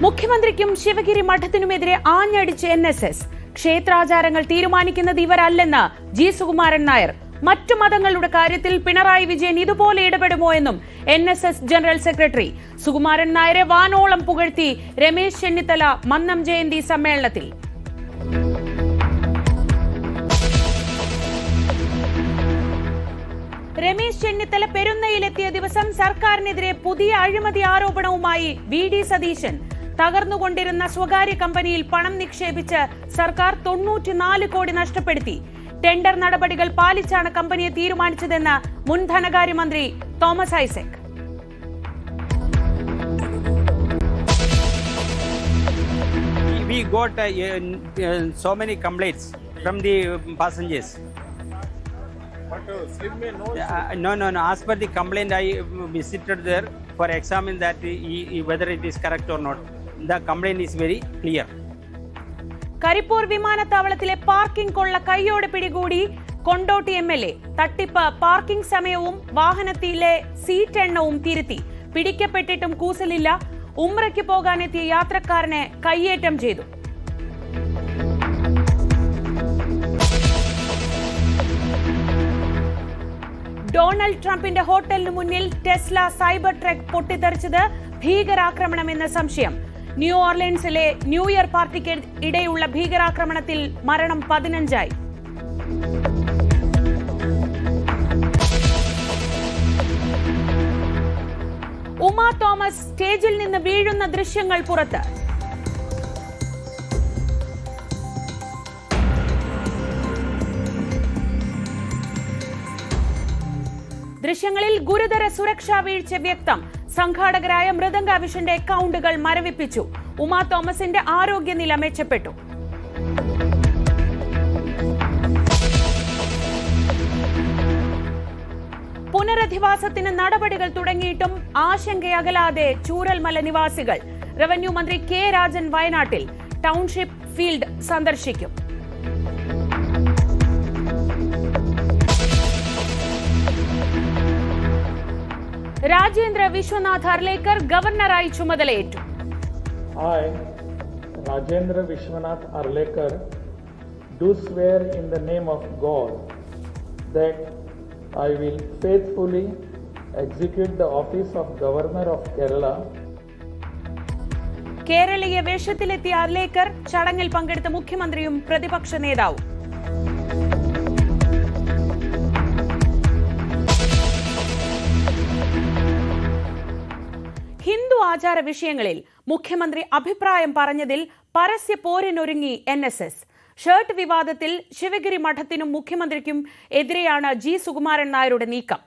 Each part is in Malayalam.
മുഖ്യമന്ത്രിക്കും ശിവഗിരി മഠത്തിനുമെതിരെ ആഞ്ഞടിച്ച് NSS. ക്ഷേത്രാചാരങ്ങൾ തീരുമാനിക്കുന്നത് ഇവരല്ലെന്ന് ജി സുകുമാരൻ നായർ. മറ്റു മതങ്ങളുടെ കാര്യത്തിൽ പിണറായി വിജയൻ ഇതുപോലെ ഇടപെടുമോ എന്നും NSS ജനറൽ സെക്രട്ടറി. സുകുമാരൻ നായരെ വാനോളം പുകഴ്ത്തി രമേശ് ചെന്നിത്തല മന്നം ജയന്തി സമ്മേളനത്തിൽ. രമേശ് ചെന്നിത്തല പെരുന്നയിലെത്തിയ ദിവസം സർക്കാരിനെതിരെ പുതിയ അഴിമതി ആരോപണവുമായി VD സതീശൻ. തകർന്നുകൊണ്ടിരുന്ന സ്വകാര്യ കമ്പനിയിൽ പണം നിക്ഷേപിച്ച് സർക്കാർ 94 കോടി നഷ്ടപ്പെടുത്തി. ടെൻഡർ നടപടികൾ പാലിച്ചാണ് കമ്പനിയെ തീരുമാനിച്ചതെന്ന് മുൻ ധനകാര്യമന്ത്രി Thomas Isaac. We got so many complaints from the passengers. No. As per the complaint, I visited there for examine that whether it is correct or not. The complaint is very clear. Karipur വിമാനത്താവളത്തിലെ പാർക്കിംഗ് കൊള്ള കൈയോടെ പിടികൂടി കൊണ്ടോട്ടി MLA. തട്ടിപ്പ് പാർക്കിംഗ് സമയവും വാഹനത്തിലെ സീറ്റ് എണ്ണവും തിരുത്തി. പിടിക്കപ്പെട്ടിട്ടും കൂസലില്ല. ഉംറയ്ക്ക് പോകാനെത്തിയ യാത്രക്കാരനെ കയ്യേറ്റം ചെയ്തു. ഡൊണാൾഡ് ട്രംപിന്റെ ഹോട്ടലിന് മുന്നിൽ ടെസ്ല സൈബർ ട്രക്ക് പൊട്ടിത്തെറിച്ചത് ഭീകരാക്രമണമെന്ന സംശയം. ന്യൂ ഓർലിൻസിലെ ന്യൂ ഇയർ പാർട്ടിക്ക് ഇടയുള്ള ഭീകരാക്രമണത്തിൽ മരണം 15ആയി. ഉമ തോമസ് സ്റ്റേജിൽ നിന്ന് വീഴുന്ന ദൃശ്യങ്ങൾ പുറത്ത്. ദൃശ്യങ്ങളിൽ ഗുരുതര സുരക്ഷാ വീഴ്ച വ്യക്തം. സംഘാടകരായ മൃദംഗ അവിഷന്റെ അക്കൗണ്ടുകൾ മരവിപ്പിച്ചു. ഉമ തോമസിന്റെ ആരോഗ്യനില മെച്ചപ്പെട്ടു. പുനരധിവാസത്തിന് നടപടികൾ തുടങ്ങിയിട്ടും ആശങ്കയകലാതെ ചൂരൽമല നിവാസികൾ. റവന്യൂ മന്ത്രി K രാജൻ വയനാട്ടിൽ ടൗൺഷിപ്പ് ഫീൽഡ് സന്ദർശിക്കും. രാജേന്ദ്ര വിശ്വനാഥ് അർലേക്കർ ഗവർണറായി ചുമതലയേറ്റു. I, Rajendra Vishwanath Arlekar, do swear in the name of God that I will faithfully execute the office of Governor of Kerala. കേരളീയ വേഷത്തിലെത്തിയ അർലേക്കർ ചടങ്ങിൽ പങ്കെടുത്ത മുഖ്യമന്ത്രിയും പ്രതിപക്ഷ നേതാവും. ഹിന്ദു ആചാര വിഷയങ്ങളിൽ മുഖ്യമന്ത്രി അഭിപ്രായം പറഞ്ഞതിൽ പരസ്യ പോരിനൊരുങ്ങി NSS. ഷർട്ട് വിവാദത്തിൽ ശിവഗിരി മഠത്തിനും മുഖ്യമന്ത്രിക്കും എതിരെയാണ് ജി സുകുമാരൻ നായരുടെ നീക്കം.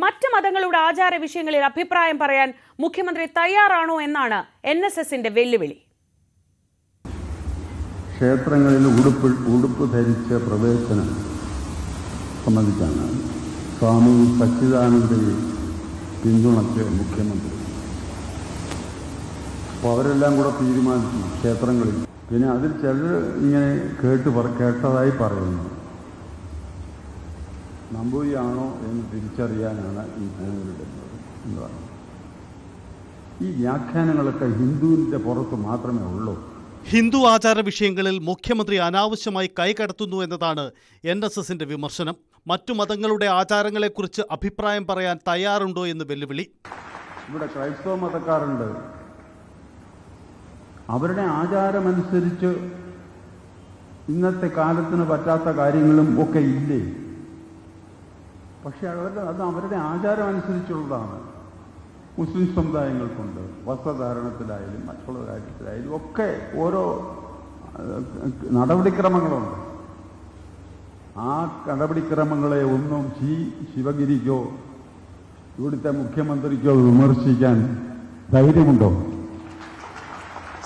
മറ്റ് മതങ്ങളുടെ ആചാര വിഷയങ്ങളിൽ അഭിപ്രായം പറയാൻ മുഖ്യമന്ത്രി തയ്യാറാണോ എന്നാണ് NSSന്റെ വെല്ലുവിളി. ക്ഷേത്രങ്ങളിൽ ഉടുപ്പ് ധരിച്ച പ്രവേശനം സംബന്ധിച്ചാണ് സ്വാമി സച്ചിദാനന്ദയെ പിന്തുണച്ച് മുഖ്യമന്ത്രി. അപ്പോൾ അവരെല്ലാം കൂടെ തീരുമാനിച്ചു ക്ഷേത്രങ്ങളിൽ. പിന്നെ അതിൽ ചിലർ ഇങ്ങനെ കേട്ടതായി പറയുന്നു. നമ്പൂതിരിയാണോ എന്ന് തിരിച്ചറിയാനാണ് ഈ ഭൂമിയിലിടുന്നത് എന്ന് പറഞ്ഞു. ഈ വ്യാഖ്യാനങ്ങളൊക്കെ ഹിന്ദുവിൻ്റെ പുറത്ത് മാത്രമേ ഉള്ളൂ. ഹിന്ദു ആചാര വിഷയങ്ങളിൽ മുഖ്യമന്ത്രി അനാവശ്യമായി കൈകടത്തുന്നു എന്നതാണ് NSSന്റെ വിമർശനം. മറ്റു മതങ്ങളുടെ ആചാരങ്ങളെക്കുറിച്ച് അഭിപ്രായം പറയാൻ തയ്യാറുണ്ടോ എന്ന് വെല്ലുവിളി. ഇവിടെ ക്രൈസ്തവ മതക്കാരുണ്ട്. അവരുടെ ആചാരമനുസരിച്ച് ഇന്നത്തെ കാലത്തിന് പറ്റാത്ത കാര്യങ്ങളും ഒക്കെ ഇല്ലേ? പക്ഷെ അത് അവരുടെ ആചാരം അനുസരിച്ചുള്ളതാണ്. മുസ്ലിം സമുദായങ്ങൾക്കുണ്ട്. വസ്ത്രധാരണത്തിലായാലും മറ്റുള്ള കാര്യത്തിലായാലും ഒക്കെ ഓരോ നടപടിക്രമങ്ങളുണ്ട്. ആ നടപടിക്രമങ്ങളെ ഒന്നും ശിവഗിരിക്കോ ഇവിടുത്തെ മുഖ്യമന്ത്രിക്കോ വിമർശിക്കാൻ ധൈര്യമുണ്ടോ?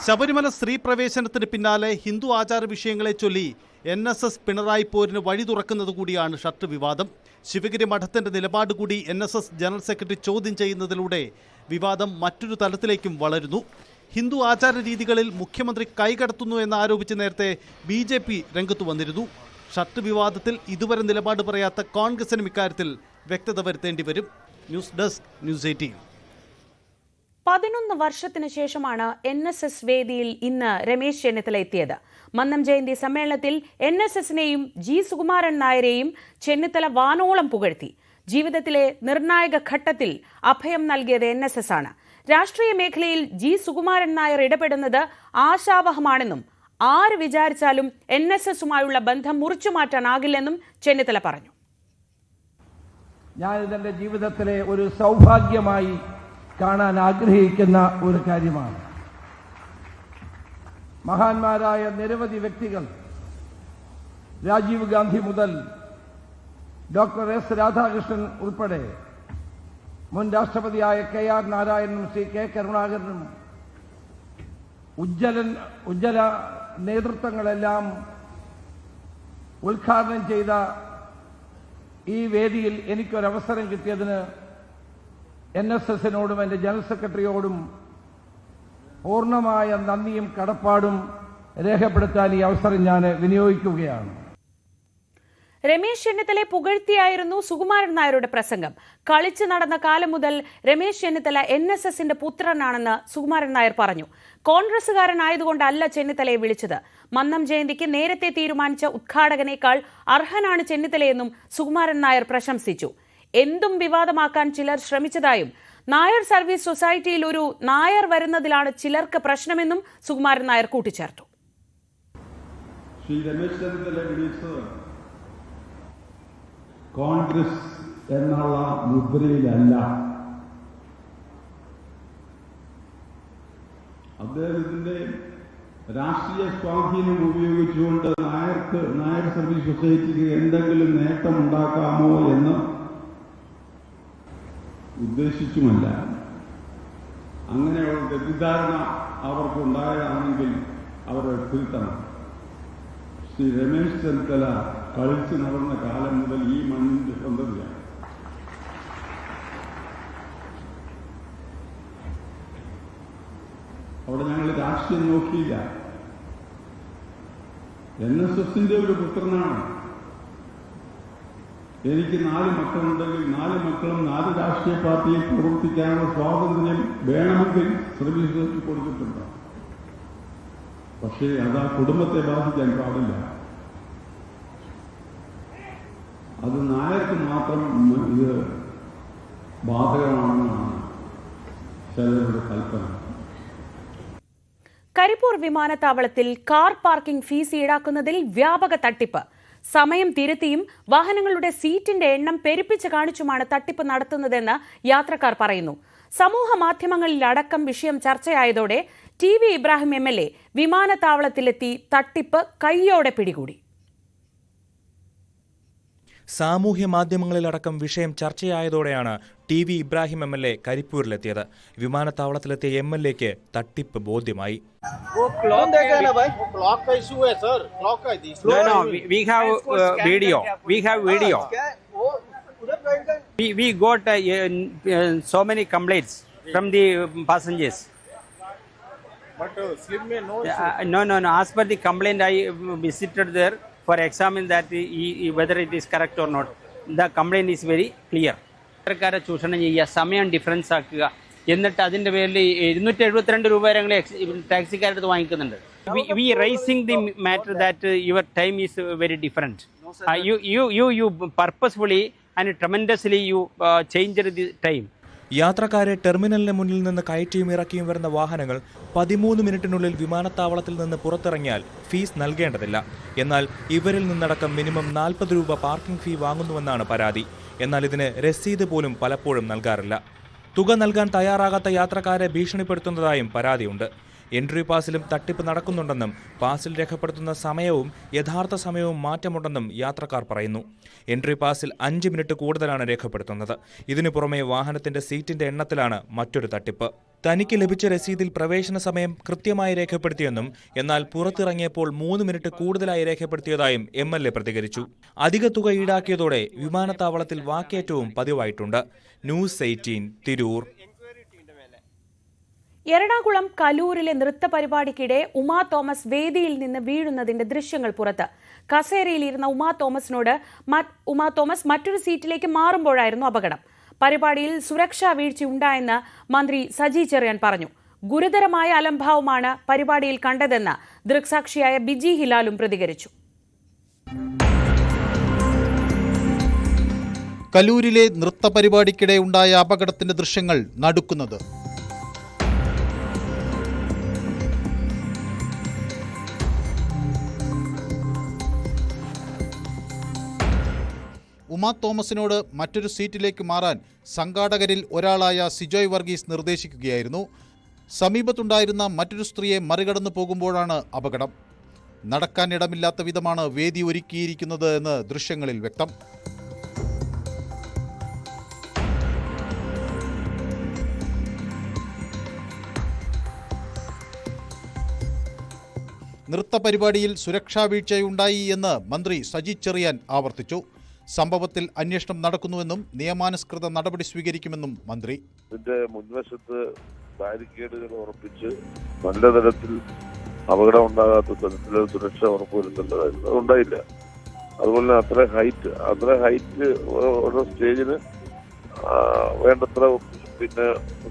ശബരിമല സ്ത്രീ പ്രവേശനത്തിന് പിന്നാലെ ഹിന്ദു ആചാര വിഷയങ്ങളെ ചൊല്ലി NSS പിണറായി പോരിന് വഴി തുറക്കുന്നത് കൂടിയാണ് ഷർട്ട് വിവാദം. ശിവഗിരി മഠത്തിന്റെ നിലപാട് കൂടി NSS ജനറൽ സെക്രട്ടറി ചോദ്യം ചെയ്യുന്നതിലൂടെ വിവാദം മറ്റൊരു തലത്തിലേക്കും വളരുന്നു. ഹിന്ദു ആചാര രീതികളിൽ മുഖ്യമന്ത്രി കൈകടത്തുന്നു എന്നാരോപിച്ച് നേരത്തെ BJP രംഗത്തു വന്നിരുന്നു. ഷർട്ട് വിവാദത്തിൽ ഇതുവരെ നിലപാട് പറയാത്ത കോൺഗ്രസിനും ഇക്കാര്യത്തിൽ വ്യക്തത വരുത്തേണ്ടി വരും. News desk, News 18. 11 വർഷത്തിന് ശേഷമാണ് NSS വേദിയിൽ ഇന്ന് രമേശ് ചെന്നിത്തല എത്തിയത്. മന്നം ജയന്തി സമ്മേളനത്തിൽ NSSനെയും ജി സുകുമാരൻ നായരെയും ചെന്നിത്തല വാനോളം പുകഴ്ത്തി. ജീവിതത്തിലെ നിർണായക ഘട്ടത്തിൽ അഭയം നൽകിയത് NSS ആണ്. രാഷ്ട്രീയ മേഖലയിൽ ജി സുകുമാരൻ നായർ ഇടപെടുന്നത് ആശാവഹമാണെന്നും ആര് വിചാരിച്ചാലും NSSുമായുള്ള ബന്ധം മുറിച്ചു മാറ്റാനാകില്ലെന്നും ചെന്നിത്തല പറഞ്ഞു. ഞാൻ ഇതെന്റെ ജീവിതത്തിലെ ഒരു സൗഭാഗ്യമായി കാണാൻ ആഗ്രഹിക്കുന്ന ഒരു കാര്യമാണ്. മഹാന്മാരായ നിരവധി വ്യക്തികൾ, രാജീവ് ഗാന്ധി മുതൽ ഡോക്ടർ S രാധാകൃഷ്ണൻ ഉൾപ്പെടെ മുൻ രാഷ്ട്രപതിയായ KR നാരായണനും ശ്രീ K കരുണാകരനും ഉജ്ജ്വല നേതൃത്വങ്ങളെല്ലാം ഉദ്ഘാടനം ചെയ്ത ഈ വേദിയിൽ എനിക്കൊരവസരം കിട്ടിയതിന് NSSനോടും എൻ്റെ ജനറൽ സെക്രട്ടറിയോടും പൂർണ്ണമായ നന്ദിയും കടപ്പാടും രേഖപ്പെടുത്താൻ ഈ അവസരം ഞാൻ വിനിയോഗിക്കുകയാണ്. രമേശ് ചെന്നിത്തലയെ പുകഴ്ത്തിയായിരുന്നു സുകുമാരൻ നായരുടെ പ്രസംഗം. കളിച്ചു നടന്ന കാലം മുതൽ രമേശ് ചെന്നിത്തല NSSന്റെ പുത്രനാണെന്ന് സുകുമാരൻ നായർ പറഞ്ഞു. കോൺഗ്രസുകാരനായതുകൊണ്ടല്ല ചെന്നിത്തലയെ വിളിച്ചത്. മന്നം ജയന്തിക്ക് നേരത്തെ തീരുമാനിച്ച ഉദ്ഘാടകനേക്കാൾ അർഹനാണ് ചെന്നിത്തലയെന്നും സുകുമാരൻ നായർ പ്രശംസിച്ചു. എന്തും വിവാദമാക്കാൻ ചിലർ ശ്രമിച്ചതായും നായർ സർവീസ് സൊസൈറ്റിയിൽ ഒരു നായർ വരുന്നതിലാണ് ചിലർക്ക് പ്രശ്നമെന്നും സുകുമാരൻ നായർ കൂട്ടിച്ചേർത്തു. ശ്രീ രമേശ് ചെന്നിത്തല വിളിച്ചത് കോൺഗ്രസ് എന്നുള്ള മുദ്രയിലല്ല. അദ്ദേഹത്തിന്റെ രാഷ്ട്രീയ സ്വാധീനം ഉപയോഗിച്ചുകൊണ്ട് നായർ സർവീസ് സൊസൈറ്റിക്ക് എന്തെങ്കിലും നേട്ടം ഉണ്ടാക്കാമോ എന്ന് ഉദ്ദേശിച്ചുമല്ല. അങ്ങനെയുള്ള തെറ്റിദ്ധാരണ അവർക്കുണ്ടായതാണെങ്കിൽ അവർ തിരുത്തണം. ശ്രീ രമേശ് ചെന്നിത്തല കളിച്ചു നടന്ന കാലം മുതൽ ഈ മണ്ണിന്റെ സ്വന്തതയാണ്. അവിടെ ഞങ്ങൾ രാഷ്ട്രീയം നോക്കിയില്ല. NSSന്റെ ഒരു പുത്രനാണ്. എനിക്ക് 4 മക്കളുണ്ടെങ്കിൽ 4 മക്കളും 4 രാഷ്ട്രീയ പാർട്ടിയിൽ പ്രവർത്തിക്കാനുള്ള സ്വാതന്ത്ര്യം വേണമെങ്കിൽ സർവീസ് കൊടുത്തിട്ടുണ്ട്. പക്ഷേ അത് ആ കുടുംബത്തെ ബാധിക്കാൻ പാടില്ല. അത് നായർക്ക് മാത്രം ഇത് ബാധകമാണെന്നാണ് ചിലരുടെ കൽപ്പന. കരിപ്പൂർ വിമാനത്താവളത്തിൽ കാർ പാർക്കിംഗ് ഫീസ് ഈടാക്കുന്നതിൽ വ്യാപക തട്ടിപ്പ്. സമയം തിരുത്തിയും വാഹനങ്ങളുടെ സീറ്റിന്റെ എണ്ണം പെരുപ്പിച്ച് കാണിച്ചുമാണ് തട്ടിപ്പ് നടത്തുന്നതെന്ന് യാത്രക്കാർ പറയുന്നു. സമൂഹ മാധ്യമങ്ങളിലടക്കം വിഷയം ചർച്ചയായതോടെ TV ഇബ്രാഹിം MLA വിമാനത്താവളത്തിലെത്തി തട്ടിപ്പ് കൈയോടെ പിടികൂടി. സാമൂഹ്യ മാധ്യമങ്ങളിലടക്കം വിഷയം ചർച്ചയായതോടെയാണ് TV ഇബ്രാഹിം MLA കരിപ്പൂരിലെത്തിയത്. വിമാനത്താവളത്തിലെത്തിയ MLAക്ക് തട്ടിപ്പ് ബോധ്യമായി. We have video. We got so many complaints from the passengers. No. As per the complaint, I visited there for examine that whether it is correct or not. The complaint is very clear. യാത്രക്കാരെ ചൂഷണം ചെയ്യുക, സമയം ഡിഫറൻസ് ആക്കുക, എന്നിട്ട് അതിന്റെ പേരിൽ 272 രൂപ വരെ ടാക്സിക്കാരുടെ വാങ്ങിക്കുന്നുണ്ട്. We raising the matter that your time is very different. You purposefully and tremendously you changed the time. യാത്രക്കാരെ ടെർമിനലിന് മുന്നിൽ നിന്ന് കയറ്റിയും ഇറക്കിയും വരുന്ന വാഹനങ്ങൾ 13 മിനിറ്റിനുള്ളിൽ വിമാനത്താവളത്തിൽ നിന്ന് പുറത്തിറങ്ങിയാൽ ഫീസ് നൽകേണ്ടതില്ല. എന്നാൽ ഇവരിൽ നിന്നടക്കം മിനിമം 40 രൂപ പാർക്കിംഗ് ഫീ വാങ്ങുന്നുവെന്നാണ് പരാതി. എന്നാൽ ഇതിന് രസീത് പോലും പലപ്പോഴും നൽകാറില്ല. തുക നൽകാൻ തയ്യാറാകാത്ത യാത്രക്കാരെ ഭീഷണിപ്പെടുത്തുന്നതായും പരാതിയുണ്ട്. എൻട്രി പാസിലും തട്ടിപ്പ് നടക്കുന്നുണ്ടെന്നും പാസിൽ രേഖപ്പെടുത്തുന്ന സമയവും യഥാർത്ഥ സമയവും മാറ്റമുണ്ടെന്നും യാത്രക്കാർ പറയുന്നു. എൻട്രി പാസിൽ 5 മിനിറ്റ് കൂടുതലാണ് രേഖപ്പെടുത്തുന്നത്. ഇതിനു പുറമെ വാഹനത്തിന്റെ സീറ്റിന്റെ എണ്ണത്തിലാണ് മറ്റൊരു തട്ടിപ്പ്. തനിക്ക് ലഭിച്ച രസീതിൽ പ്രവേശന സമയം കൃത്യമായി രേഖപ്പെടുത്തിയെന്നും എന്നാൽ പുറത്തിറങ്ങിയപ്പോൾ 3 മിനിറ്റ് കൂടുതലായി രേഖപ്പെടുത്തിയതായും MLA പ്രതികരിച്ചു. അധിക തുക ഈടാക്കിയതോടെ വിമാനത്താവളത്തിൽ വാക്കേറ്റവും പതിവായിട്ടുണ്ട്. ന്യൂസ് 18 തിരൂർ. എറണാകുളം കലൂരിലെ നൃത്ത പരിപാടിക്കിടെ ഉമാ തോമസ് വേദിയിൽ നിന്ന് വീഴുന്നതിന്റെ ദൃശ്യങ്ങൾ പുറത്ത്. കസേരയിലിരുന്ന ഉമാ തോമസ് മറ്റൊരു സീറ്റിലേക്ക് മാറുമ്പോഴായിരുന്നു അപകടം. പരിപാടിയിൽ സുരക്ഷാ വീഴ്ച ഉണ്ടായെന്ന് മന്ത്രി സജി ചെറിയാൻ പറഞ്ഞു. ഗുരുതരമായ അലംഭാവമാണ് പരിപാടിയിൽ കണ്ടതെന്ന് ദൃക്സാക്ഷിയായ ബിജി ഹിലാലും പ്രതികരിച്ചു. കലൂരിലെ നൃത്ത പരിപാടിക്കിടെ ഉണ്ടായ അപകടത്തിന്റെ ദൃശ്യങ്ങൾ നടുക്കുന്നത്. ഉമാ തോമസിനോട് മറ്റൊരു സീറ്റിലേക്ക് മാറാൻ സംഘാടകരിൽ ഒരാളായ സിജോയ് വർഗീസ് നിർദ്ദേശിക്കുകയായിരുന്നു. സമീപത്തുണ്ടായിരുന്ന മറ്റൊരു സ്ത്രീയെ മറികടന്നു പോകുമ്പോഴാണ് അപകടം. നടക്കാനിടമില്ലാത്ത വിധമാണ് വേദി ഒരുക്കിയിരിക്കുന്നത് എന്ന് ദൃശ്യങ്ങളിൽ വ്യക്തം. നൃത്ത പരിപാടിയിൽ സുരക്ഷാ വീഴ്ചയുണ്ടായി എന്ന് മന്ത്രി സജി ചെറിയാൻ ആവർത്തിച്ചു. സംഭവത്തിൽ അന്വേഷണം നടക്കുന്നുവെന്നും നിയമാനുസൃത നടപടി സ്വീകരിക്കുമെന്നും മന്ത്രി. ഇതിന്റെ മുൻവശത്ത് ബാരിക്കേഡുകൾ ഉറപ്പിച്ച് നല്ല തരത്തിൽ അപകടം ഉണ്ടാകാത്ത തരത്തിൽ സുരക്ഷ ഉറപ്പുവരുത്തേണ്ടതായിരുന്നു. അതുണ്ടായില്ല. അതുപോലെ അത്ര ഹൈറ്റ് ഓരോ സ്റ്റേജിന് വേണ്ടത്ര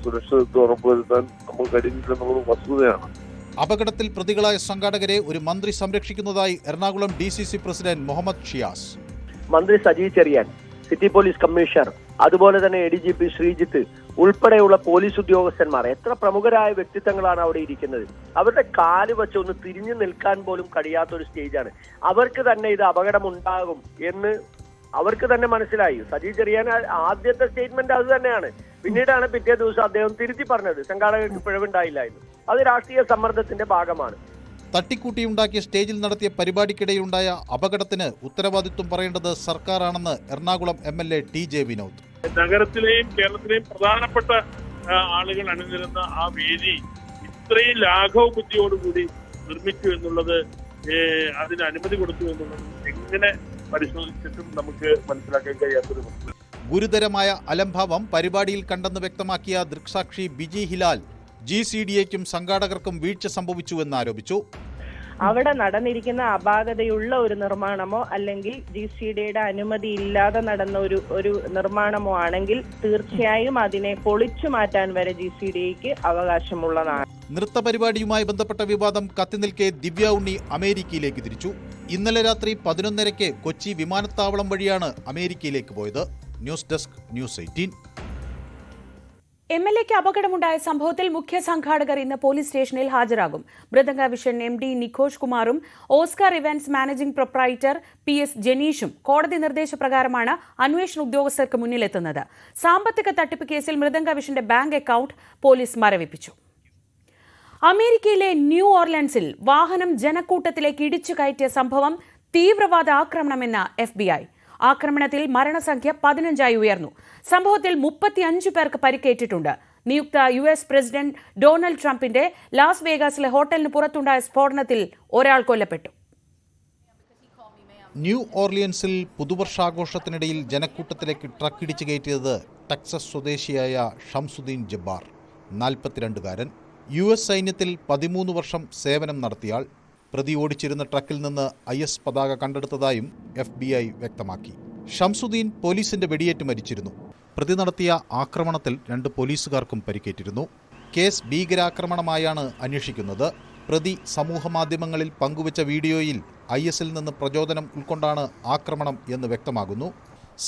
സുരക്ഷിതത്വം ഉറപ്പുവരുത്താൻ നമുക്ക് കഴിഞ്ഞില്ലെന്നുള്ളത് വസ്തുതയാണ്. അപകടത്തിൽ പ്രതികളായ സംഘാടകരെ ഒരു മന്ത്രി സംരക്ഷിക്കുന്നതായി എറണാകുളം DCC പ്രസിഡന്റ് മുഹമ്മദ് ഷിയാസ്. മന്ത്രി Saji Cherian, city police commissioner, അതുപോലെ തന്നെ ADGP ശ്രീജിത്ത് ഉൾപ്പെടെയുള്ള പോലീസ് ഉദ്യോഗസ്ഥന്മാർ, എത്ര പ്രമുഖരായ വ്യക്തിത്വങ്ങളാണ് അവിടെ ഇരിക്കുന്നത്. അവരുടെ കാല് വെച്ച് ഒന്ന് തിരിഞ്ഞു നിൽക്കാൻ പോലും കഴിയാത്ത ഒരു സ്റ്റേജാണ്. അവർക്ക് തന്നെ ഇത് അപകടമുണ്ടാകും എന്ന് അവർക്ക് തന്നെ മനസ്സിലായി. സജി ചെറിയാൻ ആദ്യത്തെ സ്റ്റേറ്റ്മെന്റ് അത് തന്നെയാണ്. പിന്നീടാണ് പിറ്റേ ദിവസം അദ്ദേഹം തിരുത്തി പറഞ്ഞത് സംഘാടകർക്ക് പിഴവുണ്ടായില്ല എന്ന്. അത് രാഷ്ട്രീയ സമ്മർദ്ദത്തിന്റെ ഭാഗമാണ്. തട്ടിക്കൂട്ടിയുണ്ടാക്കിയ സ്റ്റേജിൽ നടത്തിയ പരിപാടിക്കിടെയുണ്ടായ അപകടത്തിന് ഉത്തരവാദിത്വം പറയേണ്ടത് സർക്കാരാണെന്ന് എറണാകുളം MLA TJ വിനോദ്. നഗരത്തിലെയും കേരളത്തിലെയും പ്രധാനപ്പെട്ട ആളുകൾ അണിനിരുന്ന ആ വേദി ഇത്രയും ലാഘവ ബുദ്ധിയോടുകൂടി നിർമ്മിച്ചു എന്നുള്ളത്, അതിന് അനുമതി കൊടുത്തു എന്നുള്ളത് എങ്ങനെ പരിശോധിച്ചിട്ടും നമുക്ക് മനസ്സിലാക്കാൻ കഴിയാത്തൊരു വസ്തുത. ഗുരുതരമായ അലംഭാവം പരിപാടിയിൽ കണ്ടെന്ന് വ്യക്തമാക്കിയ ദൃക്സാക്ഷി ബിജി ഹിലാൽ GCDAയ്ക്കും സംഘാടകർക്കും വീഴ്ച സംഭവിച്ചുവെന്ന് ആരോപിച്ചു. അവിടെ നടന്നിരിക്കുന്ന അപാകതയുള്ള ഒരു നിർമ്മാണമോ അല്ലെങ്കിൽ GCDAയുടെ അനുമതി ഇല്ലാതെ നടന്ന ഒരു നിർമ്മാണമോ ആണെങ്കിൽ തീർച്ചയായും അതിനെ പൊളിച്ചു മാറ്റാൻ വരെ GCDAയ്ക്ക് അവകാശമുള്ളതാണ്. നൃത്ത പരിപാടിയുമായി ബന്ധപ്പെട്ട വിവാദം കത്തിനിൽക്കെ ദിവ്യ ഉണ്ണി അമേരിക്കയിലേക്ക് തിരിച്ചു. ഇന്നലെ രാത്രി 11:30 കൊച്ചി വിമാനത്താവളം വഴിയാണ് അമേരിക്കയിലേക്ക് പോയത്. News desk news 18. MLAയ്ക്ക് അപകടമുണ്ടായ സംഭവത്തിൽ മുഖ്യ സംഘാടകർ ഇന്ന് പോലീസ് സ്റ്റേഷനിൽ ഹാജരാകും. മൃദംഗ വിഷൻ MD നിഖോഷ് കുമാറും Oscar events managing proprietor PS ജനീഷും കോടതി നിർദ്ദേശപ്രകാരമാണ് അന്വേഷണ ഉദ്യോഗസ്ഥർക്ക് മുന്നിലെത്തുന്നത്. സാമ്പത്തിക തട്ടിപ്പ് കേസിൽ മൃദംഗ വിഷന്റെ ബാങ്ക് അക്കൌണ്ട് പോലീസ് മരവിപ്പിച്ചു. അമേരിക്കയിലെ ന്യൂ ഓർലൻസിൽ വാഹനം ജനക്കൂട്ടത്തിലേക്ക് ഇടിച്ചു കയറ്റിയ സംഭവം തീവ്രവാദ ആക്രമണമെന്ന് FBI. ആക്രമണത്തിൽ മരണസംഖ്യ 15 ഉയർന്നു. സംഭവത്തിൽ 35 പേർക്ക് പരിക്കേറ്റിട്ടുണ്ട്. നിയുക്ത US പ്രസിഡന്റ് ഡൊണാൾഡ് ട്രംപിന്റെ ലാസ് വേഗാസിലെ ഹോട്ടലിന് പുറത്തുണ്ടായ സ്ഫോടനത്തിൽ ഒരാൾ കൊല്ലപ്പെട്ടു. ന്യൂ ഓർലിയൻസിൽ പുതുവർഷാഘോഷത്തിനിടയിൽ ജനക്കൂട്ടത്തിലേക്ക് ട്രക്കിടിച്ചു കയറ്റിയത് ടെക്സസ് സ്വദേശിയായ ഷംസുദ്ദീൻ ജബ്ബാർ, 42-കാരൻ. US സൈന്യത്തിൽ 13 വർഷം സേവനം നടത്തിയാൾ. പ്രതി ഓടിച്ചിരുന്ന ട്രക്കിൽ നിന്ന് IS പതാക കണ്ടെടുത്തതായും FBI വ്യക്തമാക്കി. ഷംസുദ്ദീൻ പോലീസിന്റെ വെടിയേറ്റ് മരിച്ചിരുന്നു. പ്രതി നടത്തിയ ആക്രമണത്തിൽ 2 പോലീസുകാർക്കും പരിക്കേറ്റിരുന്നു. കേസ് ഭീകരാക്രമണമായാണ് അന്വേഷിക്കുന്നത്. പ്രതി സമൂഹമാധ്യമങ്ങളിൽ പങ്കുവച്ച വീഡിയോയിൽ ISൽ നിന്ന് പ്രചോദനം ഉൾക്കൊണ്ടാണ് ആക്രമണം എന്ന് വ്യക്തമാകുന്നു.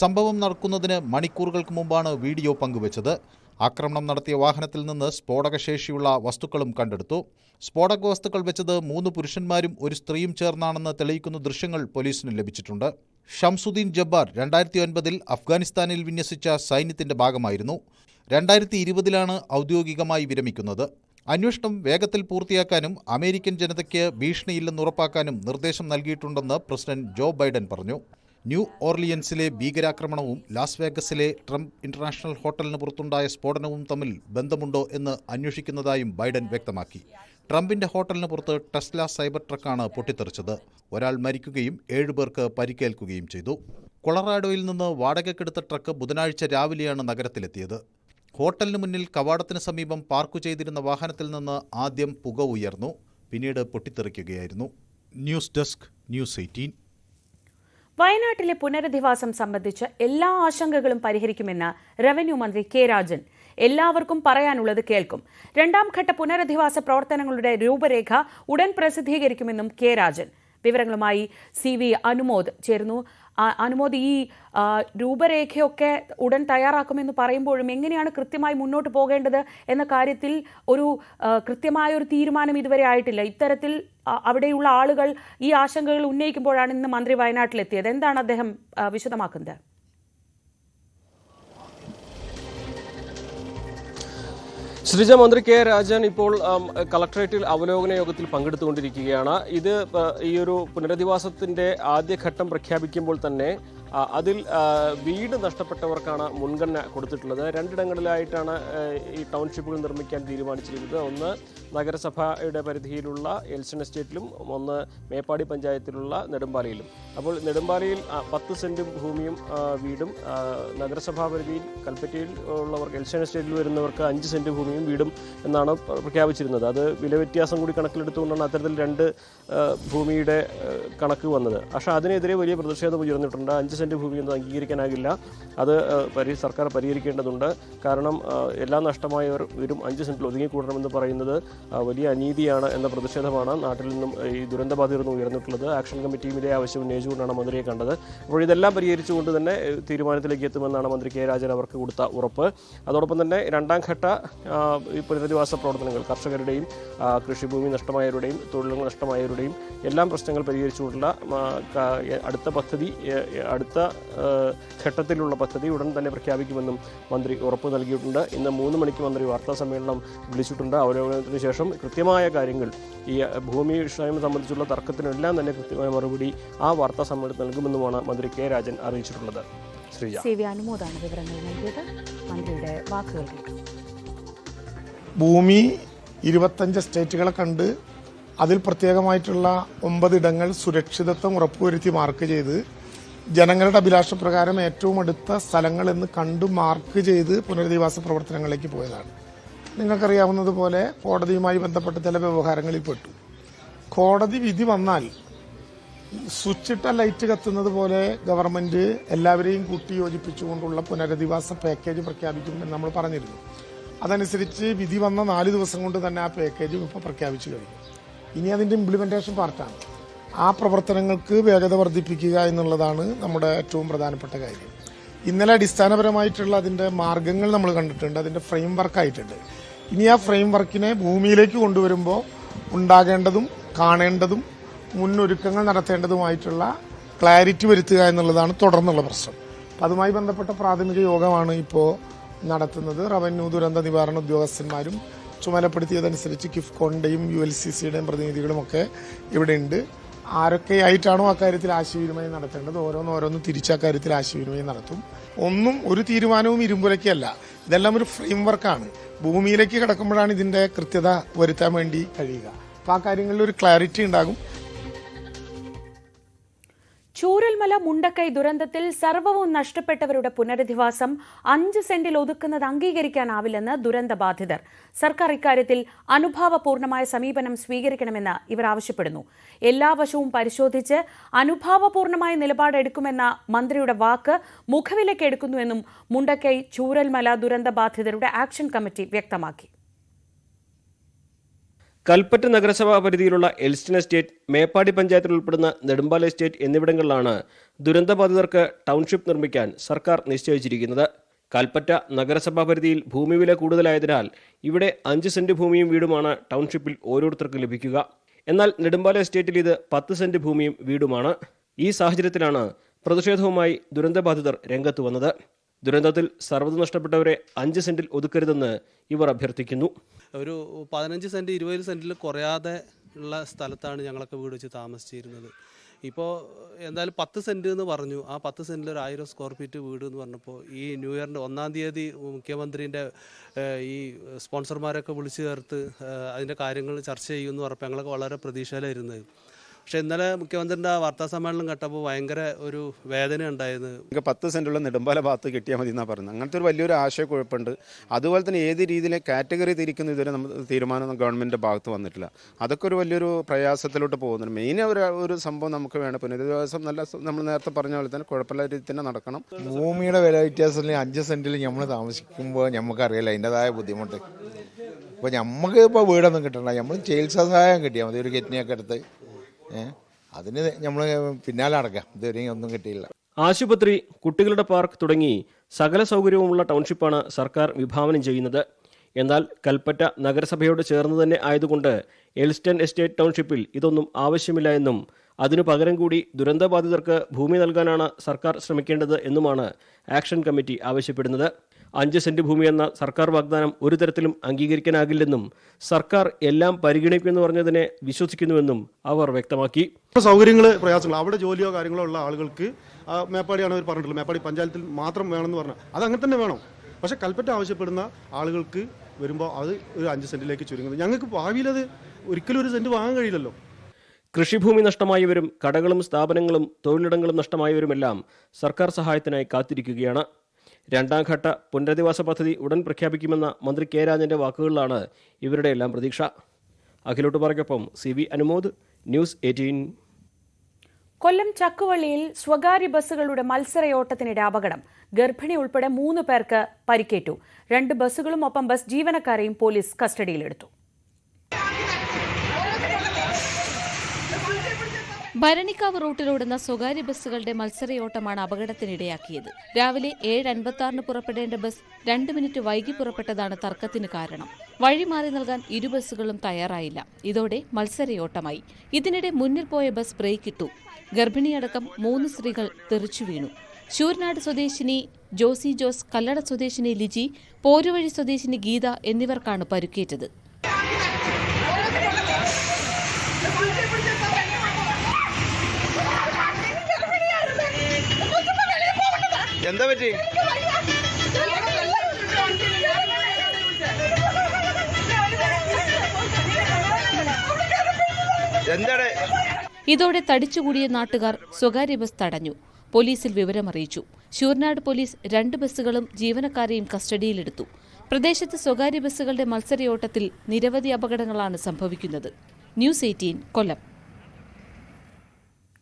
സംഭവം നടക്കുന്നതിന് മണിക്കൂറുകൾക്ക് മുമ്പാണ് വീഡിയോ പങ്കുവച്ചത്. ആക്രമണം നടത്തിയ വാഹനത്തിൽ നിന്ന് സ്ഫോടകശേഷിയുള്ള വസ്തുക്കളും കണ്ടെടുത്തു. സ്ഫോടക വസ്തുക്കൾ വെച്ചത് 3 പുരുഷന്മാരും ഒരു സ്ത്രീയും ചേർന്നാണെന്ന് തെളിയിക്കുന്ന ദൃശ്യങ്ങൾ പോലീസിന് ലഭിച്ചിട്ടുണ്ട്. ഷംസുദ്ദീൻ ജബ്ബാർ 2009-ൽ അഫ്ഗാനിസ്ഥാനിൽ വിന്യസിച്ച സൈന്യത്തിന്റെ ഭാഗമായിരുന്നു. 2020-ലാണ് ഔദ്യോഗികമായി വിരമിക്കുന്നത്. അന്വേഷണം വേഗത്തിൽ പൂർത്തിയാക്കാനും അമേരിക്കൻ ജനതയ്ക്ക് ഭീഷണിയില്ലെന്ന് ഉറപ്പാക്കാനും നിർദ്ദേശം നൽകിയിട്ടുണ്ടെന്ന് പ്രസിഡന്റ് ജോ ബൈഡൻ പറഞ്ഞു. ന്യൂ ഓർലിയൻസിലെ ഭീകരാക്രമണവും ലാസ് വേഗസിലെ ട്രംപ് ഇന്റർനാഷണൽ ഹോട്ടലിന് പുറത്തുണ്ടായ സ്ഫോടനവും തമ്മിൽ ബന്ധമുണ്ടോ എന്ന് അന്വേഷിക്കുന്നതായും ബൈഡൻ വ്യക്തമാക്കി. ട്രംപിന്റെ ഹോട്ടലിന് പുറത്ത് ടെസ്ല സൈബർ ട്രക്കാണ് പൊട്ടിത്തെറിച്ചത്. ഒരാൾ മരിക്കുകയും 7 പേർക്ക് പരിക്കേൽക്കുകയും ചെയ്തു. കൊളറാഡോയിൽ നിന്ന് വാടകയ്ക്കെടുത്ത ട്രക്ക് ബുധനാഴ്ച രാവിലെയാണ് നഗരത്തിലെത്തിയത്. ഹോട്ടലിന് മുന്നിൽ കവാടത്തിന് സമീപം പാർക്ക് ചെയ്തിരുന്ന വാഹനത്തിൽ നിന്ന് ആദ്യം പുക ഉയർന്നു, പിന്നീട് പൊട്ടിത്തെറിക്കുകയായിരുന്നു. News desk news 18. വയനാട്ടിലെ പുനരധിവാസം സംബന്ധിച്ച് എല്ലാ ആശങ്കകളും പരിഹരിക്കുമെന്ന് റവന്യൂ മന്ത്രി കെ രാജൻ. എല്ലാവർക്കും പറയാനുള്ളത് കേൾക്കും. രണ്ടാം ഘട്ട പുനരധിവാസ പ്രവർത്തനങ്ങളുടെ രൂപരേഖ ഉടൻ പ്രസിദ്ധീകരിക്കുമെന്നും കെ രാജൻ. വിവരങ്ങളുമായി CV അനുമോദ് ചേരുന്നു. അനുമോദ്, ഈ രൂപരേഖയൊക്കെ ഉടൻ തയ്യാറാക്കുമെന്ന് പറയുമ്പോഴും എങ്ങനെയാണ് കൃത്യമായി മുന്നോട്ട് പോകേണ്ടത് എന്ന കാര്യത്തിൽ ഒരു കൃത്യമായ ഒരു തീരുമാനം ഇതുവരെ ആയിട്ടില്ല. ഇത്തരത്തിൽ അവിടെയുള്ള ആളുകൾ ഈ ആശങ്കകൾ ഉന്നയിക്കുമ്പോഴാണ് ഇന്ന് മന്ത്രി വയനാട്ടിലെത്തിയത്. എന്താണ് അദ്ദേഹം വിശദമാക്കുന്നത്? ശ്രീജ, മന്ത്രി കെ രാജൻ ഇപ്പോൾ കളക്ടറേറ്റിൽ അവലോകന യോഗത്തിൽ പങ്കെടുത്തുകൊണ്ടിരിക്കുകയാണ്. ഇത് ഈ ഒരു പുനരധിവാസത്തിന്റെ ആദ്യഘട്ടം പ്രഖ്യാപിക്കുമ്പോൾ തന്നെ അതിൽ വീട് നഷ്ടപ്പെട്ടവർക്കാണ് മുൻഗണന കൊടുത്തിട്ടുള്ളത്. രണ്ടിടങ്ങളിലായിട്ടാണ് ഈ ടൗൺഷിപ്പുകൾ നിർമ്മിക്കാൻ തീരുമാനിച്ചിരിക്കുന്നത്. ഒന്ന് നഗരസഭയുടെ പരിധിയിലുള്ള എൽസ്റ്റൺ എസ്റ്റേറ്റിലും ഒന്ന് മേപ്പാടി പഞ്ചായത്തിലുള്ള നെടുമ്പാലയിലും. അപ്പോൾ നെടുമ്പാലയിൽ 10 സെന്റ് ഭൂമിയും വീടും, നഗരസഭാ പരിധിയിൽ കൽപ്പറ്റയിൽ ഉള്ളവർക്ക് എൽസ്റ്റൺ എസ്റ്റേറ്റിൽ വരുന്നവർക്ക് 5 സെന്റ് ഭൂമിയും വീടും എന്നാണ് പ്രഖ്യാപിച്ചിരുന്നത്. അത് വില വ്യത്യാസം കൂടി കണക്കിലെടുത്തുകൊണ്ടാണ് അത്തരത്തിൽ 2 ഭൂമിയുടെ കണക്ക് വന്നത്. പക്ഷേ അതിനെതിരെ വലിയ പ്രതിഷേധം ഉയർന്നിട്ടുണ്ട്. 5 സെന്റ് ഭൂമിയൊന്നും അംഗീകരിക്കാനാകില്ല. അത് സർക്കാർ പരിഹരിക്കേണ്ടതുണ്ട്. കാരണം എല്ലാം നഷ്ടമായവർ വെറും 5 സെന്റിൽ ഒതുങ്ങിക്കൂടണമെന്ന് പറയുന്നത് വലിയ അനീതിയാണ് എന്ന പ്രതിഷേധമാണ് നാട്ടിൽ നിന്നും ഈ ദുരന്തബാധിതർ നിന്നും ഉയർന്നിട്ടുള്ളത്. ആക്ഷൻ കമ്മിറ്റിയും ഇതേ ആവശ്യം ഉന്നയിച്ചുകൊണ്ടാണ് മന്ത്രിയെ കണ്ടത്. അപ്പോൾ ഇതെല്ലാം പരിഹരിച്ചുകൊണ്ട് തന്നെ തീരുമാനത്തിലേക്ക് എത്തുമെന്നാണ് മന്ത്രി കെ രാജൻ അവർക്ക് കൊടുത്ത ഉറപ്പ്. അതോടൊപ്പം തന്നെ രണ്ടാം ഘട്ട ഈ പുനരധിവാസ പ്രവർത്തനങ്ങൾ കർഷകരുടെയും കൃഷിഭൂമി നഷ്ടമായവരുടെയും തൊഴിലുകൾ നഷ്ടമായവരുടെയും എല്ലാം പ്രശ്നങ്ങൾ പരിഹരിച്ചുകൊണ്ടുള്ള അടുത്ത പദ്ധതി, അടുത്ത ഘട്ടത്തിലുള്ള പദ്ധതി ഉടൻ തന്നെ പ്രഖ്യാപിക്കുമെന്നും മന്ത്രി ഉറപ്പ് നൽകിയിട്ടുണ്ട്. ഇന്ന് 3 മണിക്ക് മന്ത്രി വാർത്താ സമ്മേളനം വിളിച്ചിട്ടുണ്ട്. അവലോകനത്തിന് ശേഷം കൃത്യമായ കാര്യങ്ങൾ, ഈ ഭൂമി വിഷയം സംബന്ധിച്ചുള്ള തർക്കത്തിനെല്ലാം തന്നെ കൃത്യമായ മറുപടി ആ വാർത്താ സമ്മേളനത്തിൽ നൽകുമെന്നുമാണ് മന്ത്രി കെ രാജൻ അറിയിച്ചിട്ടുള്ളത്. ശ്രീജ, CV അനുമോദാണ് വിവരങ്ങൾ നൽകിയത്. മന്ത്രിയുടെ വാക്കുകൾ കേൾക്കാം. ഭൂമി 25 സ്റ്റേറ്റുകളെ കണ്ട് അതിൽ പ്രത്യേകമായിട്ടുള്ള 9 ഇടങ്ങൾ സുരക്ഷിതത്വം ഉറപ്പുവരുത്തി മാർക്ക് ചെയ്ത് ജനങ്ങളുടെ അഭിലാഷപ്രകാരം ഏറ്റവും അടുത്ത സ്ഥലങ്ങളെന്ന് കണ്ടു മാർക്ക് ചെയ്ത് പുനരധിവാസ പ്രവർത്തനങ്ങളിലേക്ക് പോയതാണ്. നിങ്ങൾക്കറിയാവുന്നതുപോലെ കോടതിയുമായി ബന്ധപ്പെട്ട ചില വ്യവഹാരങ്ങളിൽ പെട്ടു. കോടതി വിധി വന്നാൽ സ്വിച്ചിട്ട ലൈറ്റ് കത്തുന്നത് പോലെ ഗവൺമെന്റ് എല്ലാവരെയും കൂട്ടി യോജിപ്പിച്ചുകൊണ്ടുള്ള പുനരധിവാസ പാക്കേജ് പ്രഖ്യാപിക്കുമെന്ന് നമ്മൾ പറഞ്ഞിരുന്നു. അതനുസരിച്ച് വിധി വന്ന 4 ദിവസം കൊണ്ട് തന്നെ ആ പാക്കേജും ഇപ്പോൾ പ്രഖ്യാപിച്ചു കഴിഞ്ഞു. ഇനി അതിന്റെ ഇംപ്ലിമെന്റേഷൻ പാർട്ടാണ്. ആ പ്രവർത്തനങ്ങൾക്ക് വേഗത വർദ്ധിപ്പിക്കുക എന്നുള്ളതാണ് നമ്മുടെ ഏറ്റവും പ്രധാനപ്പെട്ട കാര്യം. ഇന്നലെ അടിസ്ഥാനപരമായിട്ടുള്ള അതിന്റെ മാർഗങ്ങൾ നമ്മൾ കണ്ടിട്ടുണ്ട്, അതിന്റെ ഫ്രെയിം വർക്കായിട്ടുണ്ട്. ഇനി ആ ഫ്രെയിം വർക്കിനെ ഭൂമിയിലേക്ക് കൊണ്ടുവരുമ്പോൾ ഉണ്ടാകേണ്ടതും കാണേണ്ടതും മുന്നൊരുക്കങ്ങൾ നടത്തേണ്ടതുമായിട്ടുള്ള ക്ലാരിറ്റി വരുത്തുക എന്നുള്ളതാണ് തുടർന്നുള്ള പ്രശ്നം. അപ്പം അതുമായി ബന്ധപ്പെട്ട പ്രാഥമിക യോഗമാണ് ഇപ്പോൾ നടത്തുന്നത്. റവന്യൂ ദുരന്ത നിവാരണ ഉദ്യോഗസ്ഥന്മാരും ചുമതലപ്പെടുത്തിയതനുസരിച്ച് കിഫ്കോണിന്റെയും ULCCയുടെയും പ്രതിനിധികളുമൊക്കെ ഇവിടെ ഉണ്ട്. ആരൊക്കെയായിട്ടാണോ അക്കാര്യത്തിൽ ആശയവിനിമയം നടത്തേണ്ടത് ഓരോന്നും തിരിച്ച് അക്കാര്യത്തിൽ ആശയവിനിമയം നടത്തും. ഒരു തീരുമാനവും ഇരുമ്പുലയ്ക്കല്ല, ഇതെല്ലാം ഒരു ഫ്രെയിം വർക്കാണ്. ഭൂമിയിലേക്ക് കിടക്കുമ്പോഴാണ് ഇതിന്റെ കൃത്യത വരുത്താൻ വേണ്ടി കഴിയുക. അപ്പോൾ ആ കാര്യങ്ങളിൽ ഒരു ക്ലാരിറ്റി ഉണ്ടാകും. ചൂരൽമല മുണ്ടക്കൈ ദുരന്തത്തിൽ സർവ്വവും നഷ്ടപ്പെട്ടവരുടെ പുനരധിവാസം 5 സെന്റിൽ ഒതുക്കുന്നത് അംഗീകരിക്കാനാവില്ലെന്ന് ദുരന്തബാധിതർ. സർക്കാർ ഇക്കാര്യത്തിൽ അനുഭാവപൂർണമായ സമീപനം സ്വീകരിക്കണമെന്ന് ഇവർ ആവശ്യപ്പെടുന്നു. എല്ലാ വശവും പരിശോധിച്ച് അനുഭാവപൂർണമായ നിലപാടെടുക്കുമെന്ന മന്ത്രിയുടെ വാക്ക് മുഖവിലക്കെടുക്കുന്നുവെന്നും മുണ്ടക്കൈ ചൂരൽമല ദുരന്തബാധിതരുടെ ആക്ഷൻ കമ്മിറ്റി വ്യക്തമാക്കി. കൽപ്പറ്റ നഗരസഭാ പരിധിയിലുള്ള എൽസ്റ്റൺ എസ്റ്റേറ്റ്, മേപ്പാടി പഞ്ചായത്തിൽ ഉൾപ്പെടുന്ന നെടുമ്പാല എസ്റ്റേറ്റ് എന്നിവിടങ്ങളിലാണ് ദുരന്തബാധിതർക്ക് ടൗൺഷിപ്പ് നിർമ്മിക്കാൻ സർക്കാർ നിശ്ചയിച്ചിരിക്കുന്നത്. കൽപ്പറ്റ നഗരസഭാ പരിധിയിൽ ഭൂമി വില കൂടുതലായതിനാൽ ഇവിടെ 5 സെന്റ് ഭൂമിയും വീടുമാണ് ടൗൺഷിപ്പിൽ ഓരോരുത്തർക്കും ലഭിക്കുക. എന്നാൽ നെടുമ്പാല എസ്റ്റേറ്റിൽ ഇത് 10 സെന്റ് ഭൂമിയും വീടുമാണ്. ഈ സാഹചര്യത്തിലാണ് പ്രതിഷേധവുമായി ദുരന്തബാധിതർ രംഗത്ത് വന്നത്. ദുരന്തത്തിൽ സർവ്വതും നഷ്ടപ്പെട്ടവരെ 5 സെന്റിൽ ഒതുക്കരുതെന്ന് ഇവർ അഭ്യർത്ഥിക്കുന്നു. ഒരു 15 സെന്റ് 20 സെന്റിൽ കുറയാതെ ഉള്ള സ്ഥലത്താണ് ഞങ്ങളൊക്കെ വീട് വെച്ച് താമസിച്ചിരുന്നത്. ഇപ്പോൾ എന്തായാലും 10 സെന്റ് എന്ന് പറഞ്ഞു. ആ 10 സെന്റിൽ ഒരു 1000 സ്ക്വയർ ഫീറ്റ് വീട് എന്ന് പറഞ്ഞപ്പോൾ ഈ ന്യൂ ഇയറിൻ്റെ 1-ാം തീയതി മുഖ്യമന്ത്രിൻ്റെ ഈ സ്പോൺസർമാരൊക്കെ വിളിച്ചു ചേർത്ത് അതിൻ്റെ കാര്യങ്ങൾ ചർച്ച ചെയ്യുമെന്ന് പറഞ്ഞപ്പോൾ ഞങ്ങളൊക്കെ വളരെ പ്രതീക്ഷയിലായിരുന്നത്. പക്ഷേ ഇന്നലെ മുഖ്യമന്ത്രിൻ്റെ വാർത്താ സമ്മേളനം കേട്ടപ്പോൾ ഭയങ്കര ഒരു വേദന ഉണ്ടായിരുന്നു. 10 സെൻറ്റുള്ള നെടുമ്പാല ഭാഗത്ത് കിട്ടിയാൽ മതി എന്നാണ് പറയുന്നത്. അങ്ങനത്തെ ഒരു വലിയൊരു ആശയക്കുഴപ്പമുണ്ട്. അതുപോലെ തന്നെ ഏത് രീതിയിലെ കാറ്റഗറി തിരിക്കുന്ന ഇതുവരെ നമ്മൾ തീരുമാനം ഗവൺമെൻറ്റിൻ്റെ ഭാഗത്ത് വന്നിട്ടില്ല. അതൊക്കെ ഒരു വലിയൊരു പ്രയാസത്തിലോട്ട് പോകുന്നുണ്ട്. മെയിൻ ഒരു സംഭവം നമുക്ക് വേണം. പുനരധിവാസം നമ്മൾ നേരത്തെ പറഞ്ഞ പോലെ തന്നെ കുഴപ്പമില്ലാത്ത രീതിയിൽ തന്നെ നടക്കണം. ഭൂമിയുടെ വില വ്യത്യാസത്തിൽ 5 സെൻറ്റിൽ നമ്മൾ താമസിക്കുമ്പോൾ നമുക്കറിയില്ല അതിൻ്റെതായ ബുദ്ധിമുട്ട്. ഇപ്പോൾ നമുക്ക് ഇപ്പോൾ വീടൊന്നും കിട്ടണ്ട, നമ്മൾ ചികിത്സാ സഹായം കിട്ടിയാൽ മതി. ഒരു കിഡ്നിയൊക്കെ എടുത്ത് അതിന് നമ്മൾ പിന്നാലെ നടക്കാം. ഇതുവരെ ഒന്നും കിട്ടിയില്ല. ആശുപത്രി, കുട്ടികളുടെ പാർക്ക് തുടങ്ങി സകല സൗകര്യവുമുള്ള ടൗൺഷിപ്പാണ് സർക്കാർ വിഭാവനം ചെയ്യുന്നത്. എന്നാൽ കൽപ്പറ്റ നഗരസഭയോട് ചേർന്ന് തന്നെ ആയതുകൊണ്ട് എൽസ്റ്റൺ എസ്റ്റേറ്റ് ടൗൺഷിപ്പിൽ ഇതൊന്നും ആവശ്യമില്ല എന്നും അതിനു പകരം കൂടി ദുരന്തബാധിതർക്ക് ഭൂമി നൽകാനാണ് സർക്കാർ ശ്രമിക്കേണ്ടത് എന്നുമാണ് ആക്ഷൻ കമ്മിറ്റി ആവശ്യപ്പെടുന്നത്. 5 സെന്റ് ഭൂമി എന്ന സർക്കാർ വാഗ്ദാനം ഒരു തരത്തിലും അംഗീകരിക്കാനാകില്ലെന്നും സർക്കാർ എല്ലാം പരിഗണിക്കുമെന്ന് പറഞ്ഞതിനെ വിശ്വസിക്കുന്നുവെന്നും അവർ വ്യക്തമാക്കി. സൗകര്യങ്ങൾ, പ്രയാസങ്ങൾ, അവിടെ ജോലിയോ കാര്യങ്ങളോ ഉള്ള ആളുകൾക്ക് മേപ്പാടിയാണ് അവർ പറഞ്ഞിട്ടുള്ളത്. മേപ്പാടി പഞ്ചായത്തിൽ മാത്രം വേണമെന്ന് പറഞ്ഞാൽ അത് അങ്ങനെ തന്നെ വേണം. പക്ഷേ കൽപ്പറ്റ ആവശ്യപ്പെടുന്ന ആളുകൾക്ക് വരുമ്പോൾ അത് ഒരു 5 സെന്റിലേക്ക് ചുരുങ്ങുന്നത്. ഞങ്ങൾക്ക് ഭാവിയിൽ അത് ഒരിക്കലും ഒരു സെന്റ് വാങ്ങാൻ കഴിയില്ലല്ലോ. കൃഷിഭൂമി നഷ്ടമായവരും കടകളും സ്ഥാപനങ്ങളും തൊഴിലിടങ്ങളും നഷ്ടമായവരുമെല്ലാം സർക്കാർ സഹായത്തിനായി കാത്തിരിക്കുകയാണ്. 2ാം ഘട്ട പുനരധിവാസ പദ്ധതി ഉടൻ പ്രഖ്യാപിക്കുമെന്ന മന്ത്രി കെ രാജന്റെ വാക്കുകളിലാണ് ഇവരുടെ എല്ലാം പ്രതീക്ഷ. അഖിലോട്ടുപാറയ്ക്കൊപ്പം CV അനുമോദ്, ന്യൂസ് 18. കൊല്ലം ചക്കുവള്ളിയിൽ സ്വകാര്യ ബസ്സുകളുടെ മത്സരയോട്ടത്തിനിടെ അപകടം. ഗർഭിണി ഉൾപ്പെടെ 3 പേർക്ക് പരിക്കേറ്റു. 2 ബസ്സുകളും ഒപ്പം ബസ് ജീവനക്കാരെയും പോലീസ് കസ്റ്റഡിയിലെടുത്തു. ഭരണിക്കാവ് റൂട്ടിലോടുന്ന സ്വകാര്യ ബസ്സുകളുടെ മത്സരയോട്ടമാണ് അപകടത്തിനിടയാക്കിയത്. രാവിലെ 7:56 പുറപ്പെടേണ്ട ബസ് 2 മിനിറ്റ് വൈകി പുറപ്പെട്ടതാണ് തർക്കത്തിന് കാരണം. വഴി മാറി നൽകാൻ 2 ബസ്സുകളും തയ്യാറായില്ല. ഇതോടെ മത്സരയോട്ടമായി. ഇതിനിടെ മുന്നിൽ പോയ ബസ് ബ്രേക്കിട്ടു. ഗർഭിണിയടക്കം 3 സ്ത്രീകൾ തെറിച്ചു വീണു. ശൂരനാട് സ്വദേശിനി ജോസി ജോസ്, കല്ലട സ്വദേശിനി ലിജി, പോരുവഴി സ്വദേശിനി ഗീത എന്നിവർക്കാണ് പരുക്കേറ്റത്. എന്താ പറ്റി? ഇതോടെ തടിച്ചുകൂടിയ നാട്ടുകാർ സ്വകാര്യ ബസ് തടഞ്ഞു. പോലീസിൽ വിവരമറിയിച്ചു. ശൂരനാട് പോലീസ് 2 ബസ്സുകളും ജീവനക്കാരെയും കസ്റ്റഡിയിലെടുത്തു. പ്രദേശത്ത് സ്വകാര്യ ബസ്സുകളുടെ മത്സരയോട്ടത്തിൽ നിരവധി അപകടങ്ങളാണ് സംഭവിക്കുന്നത്. ന്യൂസ് 18 കൊല്ലം.